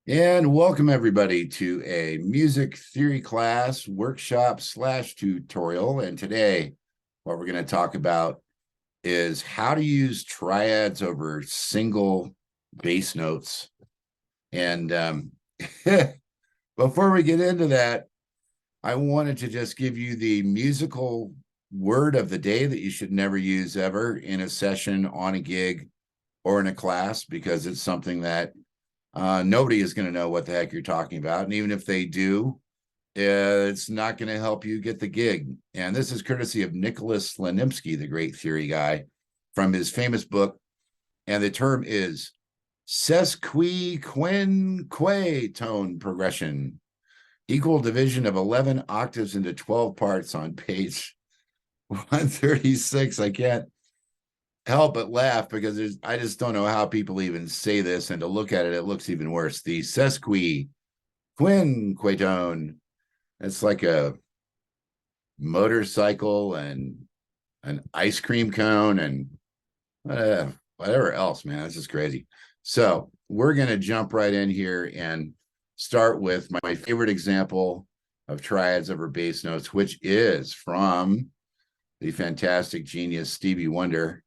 And welcome everybody to a music theory class workshop / tutorial. And today, what we're going to talk about is how to use triads over single bass notes. And before we get into that, I wanted to just give you the musical word of the day that you should never use ever in a session, on a gig, or in a class, because it's something that nobody is going to know what the heck you're talking about. And even if they do, it's not going to help you get the gig. And this is courtesy of Nicholas Lenimsky, the great theory guy, from his famous book. And the term is sesquiquenque tone progression, equal division of 11 octaves into 12 parts on page 136. I can't help but laugh because I just don't know how people even say this, and to look at it, it looks even worse. The sesquiquenquetone. It's like a motorcycle and an ice cream cone and whatever else, man. This is crazy. So we're going to jump right in here and start with my favorite example of triads over bass notes, which is from the fantastic genius Stevie Wonder.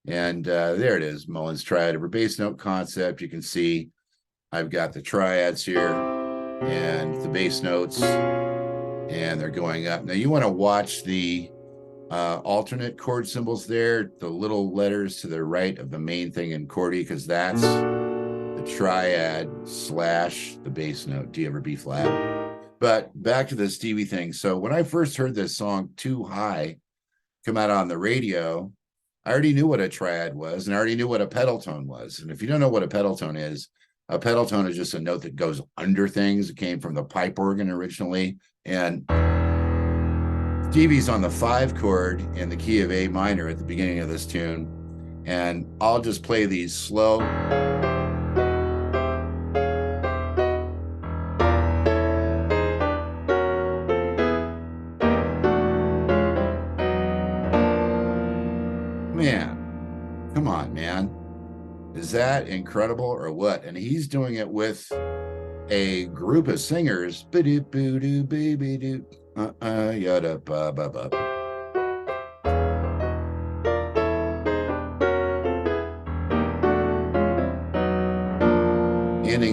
And there it is, Mullins triad over bass note concept. You can see I've got the triads here and the bass notes, and they're going up. Now you want to watch the alternate chord symbols there, the little letters to the right of the main thing in chordy, because that's the triad / the bass note, D over B flat. But back to the Stevie thing. So when I first heard this song, Too High, come out on the radio, I already knew what a triad was, and I already knew what a pedal tone was. And if you don't know what a pedal tone is just a note that goes under things. It came from the pipe organ originally. And Stevie's on the 5 chord in the key of A minor at the beginning of this tune. And I'll just play these slow. Man, come on, man. Is that incredible or what? And he's doing it with a group of singers. Ending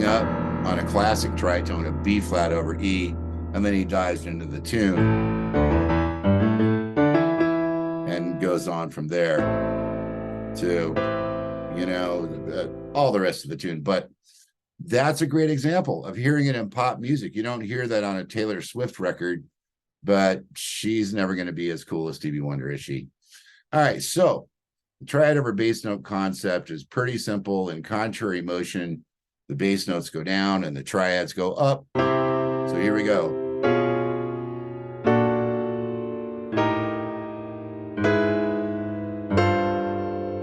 up on a classic tritone of B flat over E, and then he dives into the tune and goes on from there to, all the rest of the tune. But that's a great example of hearing it in pop music. You don't hear that on a Taylor Swift record, but she's never going to be as cool as Stevie Wonder, is she? All right, so the triad over bass note concept is pretty simple. In contrary motion, the bass notes go down and the triads go up. So here we go.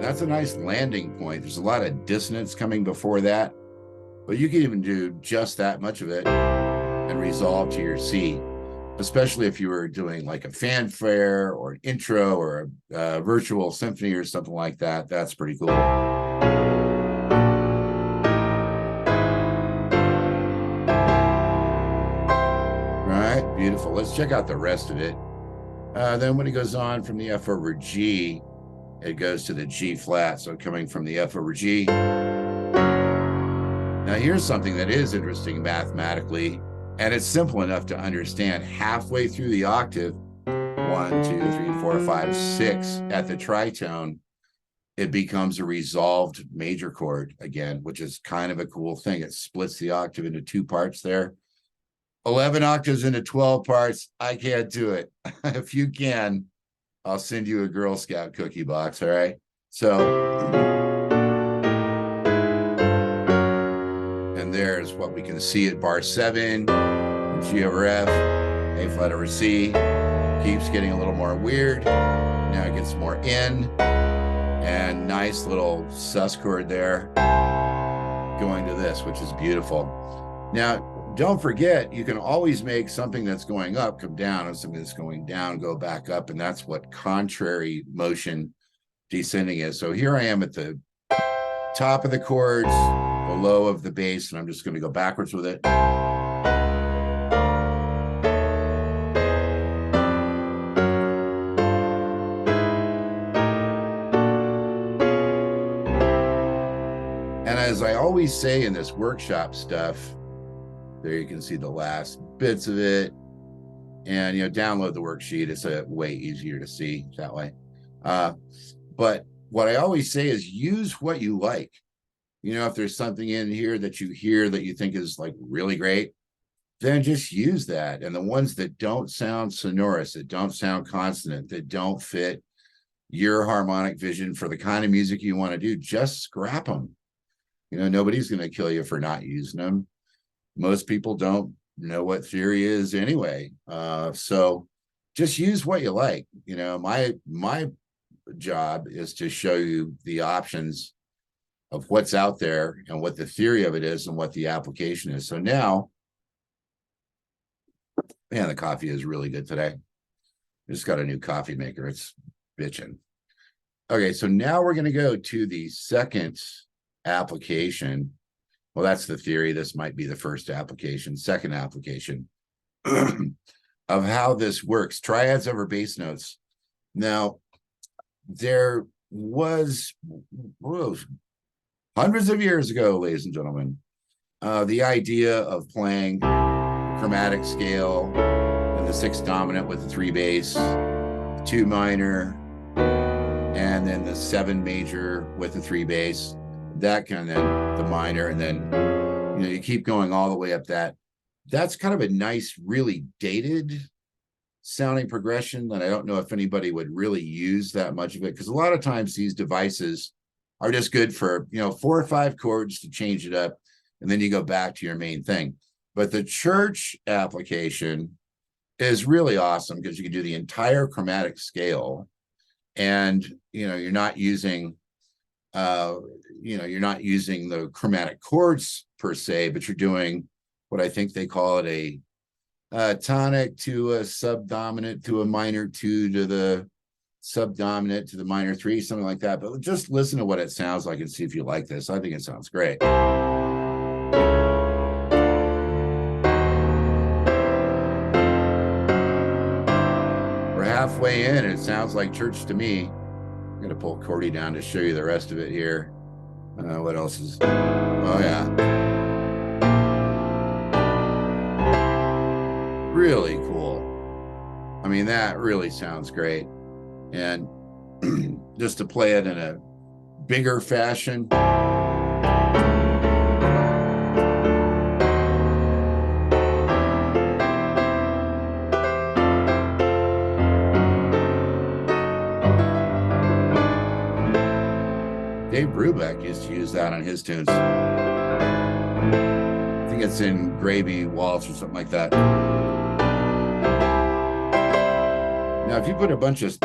That's a nice landing point. There's a lot of dissonance coming before that, but you can even do just that much of it and resolve to your C, especially if you were doing like a fanfare or an intro or a virtual symphony or something like that. That's pretty cool. All right, beautiful. Let's check out the rest of it. Then when it goes on from the F over G, it goes to the G flat. So coming from the F over G. Now here's something that is interesting mathematically, and it's simple enough to understand. Halfway through the octave, 1, 2, 3, 4, 5, 6, at the tritone, it becomes a resolved major chord again, which is kind of a cool thing. It splits the octave into 2 parts there. 11 octaves into 12 parts. I can't do it. If you can, I'll send you a Girl Scout cookie box, all right? So, and there's what we can see at bar 7, G over F, A flat over C, keeps getting a little more weird. Now it gets more in, and nice little sus chord there, going to this, which is beautiful. Now, don't forget, you can always make something that's going up come down, and something that's going down go back up, and that's what contrary motion descending is. So here I am at the top of the chords, the low of the bass, and I'm just going to go backwards with it. And as I always say in this workshop stuff, there you can see the last bits of it. And, download the worksheet. It's way easier to see that way. But what I always say is use what you like. If there's something in here that you hear that you think is like really great, then just use that. And the ones that don't sound sonorous, that don't sound consonant, that don't fit your harmonic vision for the kind of music you want to do, just scrap them. Nobody's going to kill you for not using them. Most people don't know what theory is anyway. So just use what you like. My job is to show you the options of what's out there and what the theory of it is and what the application is. So now, man, the coffee is really good today. I just got a new coffee maker. It's bitching. Okay, so now we're going to go to the second application. Well, that's the theory. This might be the first application, second application of how this works. Triads over bass notes. Now, there was hundreds of years ago, ladies and gentlemen, the idea of playing chromatic scale and the 6 dominant with the 3 bass, 2 minor, and then the 7 major with the 3 bass, that kind of the minor, and then you keep going all the way up that. That's kind of a nice, really dated sounding progression that I don't know if anybody would really use that much of it, because a lot of times these devices are just good for 4 or 5 chords to change it up, and then you go back to your main thing. But the church application is really awesome because you can do the entire chromatic scale, and you're not using the chromatic chords per se, but you're doing what I think they call it a tonic to a subdominant to a minor 2 to the subdominant to the minor 3, something like that. But just listen to what it sounds like and see if you like this. I think it sounds great. We're halfway in, and it sounds like church to me. I'm going to pull Cordy down to show you the rest of it here. What else is? Oh, yeah. Really cool. I mean, that really sounds great. And just to play it in a bigger fashion. Dave Brubeck used to use that on his tunes. I think it's in Gravy Waltz or something like that. Now, if you put a bunch of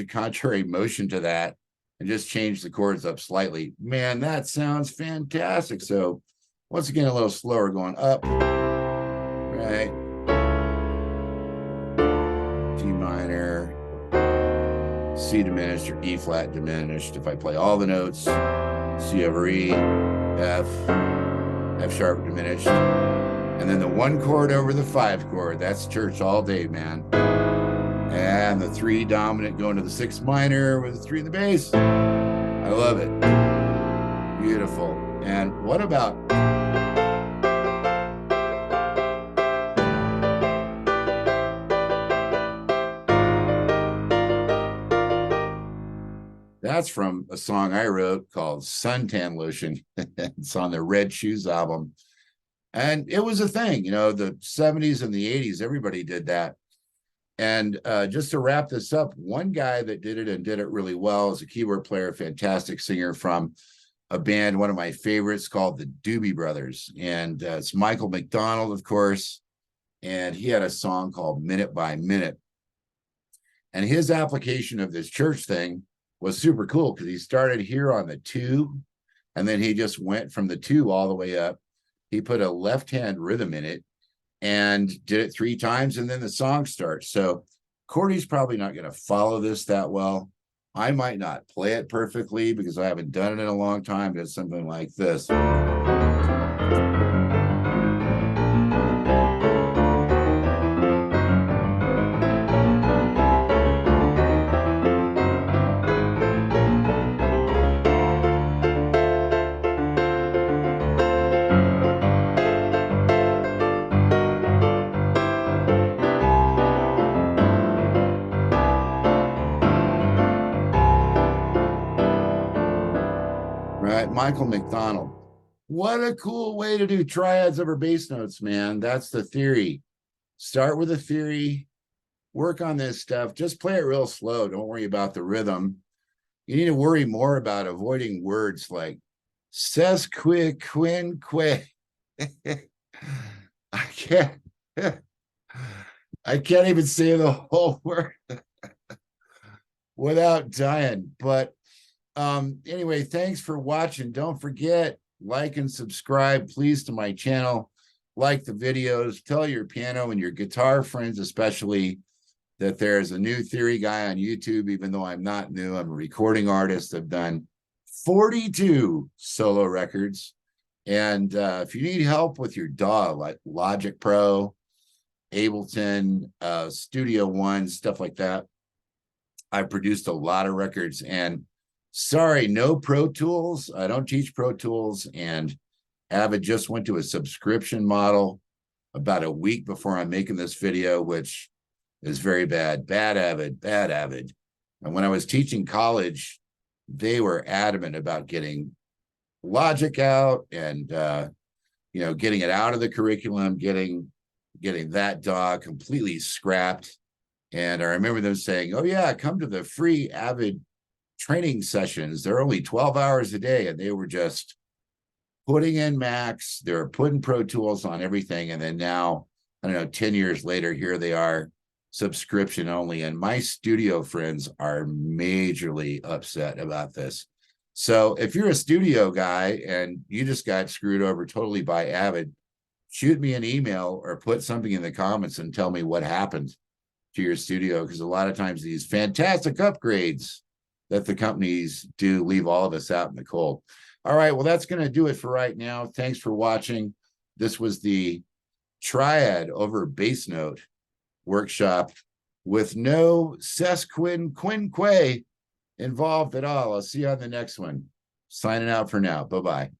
contrary motion to that and just change the chords up slightly, man, that sounds fantastic. So once again, a little slower, going up, right? G minor, C diminished, or E flat diminished. If I play all the notes, C over E, F, F sharp diminished, and then the 1 chord over the 5 chord. That's church all day, man. And the 3 dominant going to the 6 minor with the 3 in the bass. I love it. Beautiful. And what about that's from a song I wrote called Suntan Lotion. It's on the Red Shoes album. And it was a thing, the 70s and the 80s, everybody did that. And just to wrap this up, one guy that did it and did it really well is a keyboard player, fantastic singer from a band, one of my favorites, called the Doobie Brothers. And it's Michael McDonald, of course. And he had a song called Minute by Minute. And his application of this church thing was super cool because he started here on the 2, and then he just went from the 2 all the way up he put a left hand rhythm in it and did it 3 times, and then the song starts. So Cordy's probably not going to follow this that well. I might not play it perfectly because I haven't done it in a long time, but it's something like this. Right, Michael McDonald. What a cool way to do triads over bass notes, man. That's the theory. Start with a theory, work on this stuff. Just play it real slow. Don't worry about the rhythm. You need to worry more about avoiding words like sesquiquinque. I can't I can't even say the whole word without dying. But anyway, thanks for watching. Don't forget, like and subscribe, please, to my channel. Like the videos. Tell your piano and your guitar friends, especially, that there's a new theory guy on YouTube, even though I'm not new. I'm a recording artist. I've done 42 solo records. And if you need help with your DAW, like Logic Pro, Ableton, Studio One, stuff like that, I've produced a lot of records. And sorry, no Pro Tools. I don't teach Pro Tools. And Avid just went to a subscription model about a week before I'm making this video, which is very bad. Bad Avid, bad Avid. And when I was teaching college, they were adamant about getting Logic out and getting it out of the curriculum, getting that DAW completely scrapped. And I remember them saying, "Oh yeah, come to the free Avid training sessions. They're only 12 hours a day." And they were just putting in Macs. They're putting Pro Tools on everything. And then now, I don't know, 10 years later, here they are, subscription only. And my studio friends are majorly upset about this. So if you're a studio guy and you just got screwed over totally by Avid, shoot me an email or put something in the comments and tell me what happened to your studio, because a lot of times these fantastic upgrades that the companies do leave all of us out in the cold. All right, well, that's going to do it for right now. Thanks for watching. This was the Triad over bass note workshop with no sesquinque involved at all. I'll see you on the next one. Signing out for now. Bye-bye.